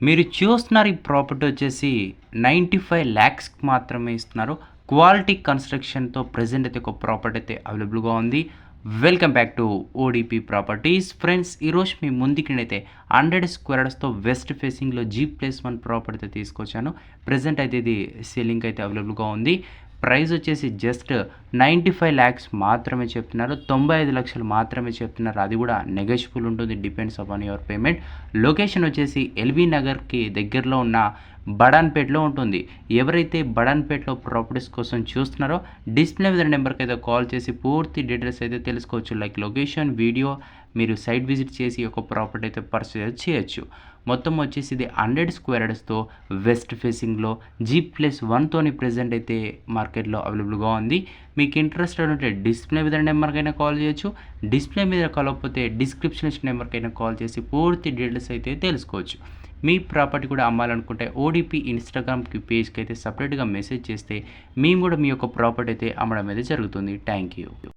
మీరు చూస్తున్నారు ఈ ప్రాపర్టీ వచ్చేసి 95 లాక్స్‌కి మాత్రమే ఇస్తున్నారు. క్వాలిటీ కన్‌స్ట్రక్షన్‌తో ప్రెజెంట్ అయితే ఒక ప్రాపర్టీ అయితే అవైలబుల్‌గా ఉంది. Welcome back to ODP properties. Friends ఈరోజు మీ ముందుకి నేనైతే 100 స్క్వేర్ యార్డ్స్‌తో వెస్ట్ ఫేసింగ్‌లో G+1 ప్రాపర్టీ అయితే తీసుకొచ్చాను. ప్రెజెంట్ అయితే ఇది సేలింగ్‌కి అయితే అవైలబుల్‌గా ఉంది. ప్రైస్ వచ్చేసి జస్ట్ 95 లాక్స్ మాత్రమే చెప్తున్నారు. 95 లక్షలు మాత్రమే చెప్తున్నారు. అది కూడా నెగోషియబుల్ ఉంటుంది. Depends upon your payment. Location వచ్చేసి ఎల్బీ నగర్‌కి దగ్గరలో ఉన్న బడాన్‌పేటలో ఉంటుంది. ఎవరైతే బడాన్‌పేటలో ప్రాపర్టీస్ కోసం చూస్తున్నారో డిస్ప్లే మీద నెంబర్కి అయితే కాల్ చేసి పూర్తి డీటెయిల్స్ అయితే తెలుసుకోవచ్చు. లైక్ లొకేషన్, వీడియో, మీరు సైట్ విజిట్ చేసి ఒక ప్రాపర్టీ అయితే పర్చేజ్ చేయొచ్చు. మొత్తం వచ్చేసి ఇది 100 స్క్వేర్ యార్డ్స్‌తో వెస్ట్ ఫేసింగ్‌లో G+1తోని ప్రెజెంట్ అయితే మార్కెట్‌లో అవైలబుల్‌గా ఉంది. మీకు ఇంట్రెస్టెడ్ ఉంటే డిస్ప్లే మీద నెంబర్కైనా కాల్ చేయొచ్చు. డిస్ప్లే మీద కలవకపోతే డిస్క్రిప్షన్ ఇచ్చిన నెంబర్కైనా కాల్ చేసి పూర్తి డీటెయిల్స్ అయితే తెలుసుకోవచ్చు. మీ ప్రాపర్టీ కూడా అమ్మాలనుకుంటే ఓడిపి ఇన్‌స్టాగ్రామ్‌కి పేజ్‌కి అయితే సెపరేట్‌గా మెసేజ్ చేస్తే మేము కూడా మీ యొక్క ప్రాపర్టీ అయితే అమ్మడం అయితే జరుగుతుంది. Thank you.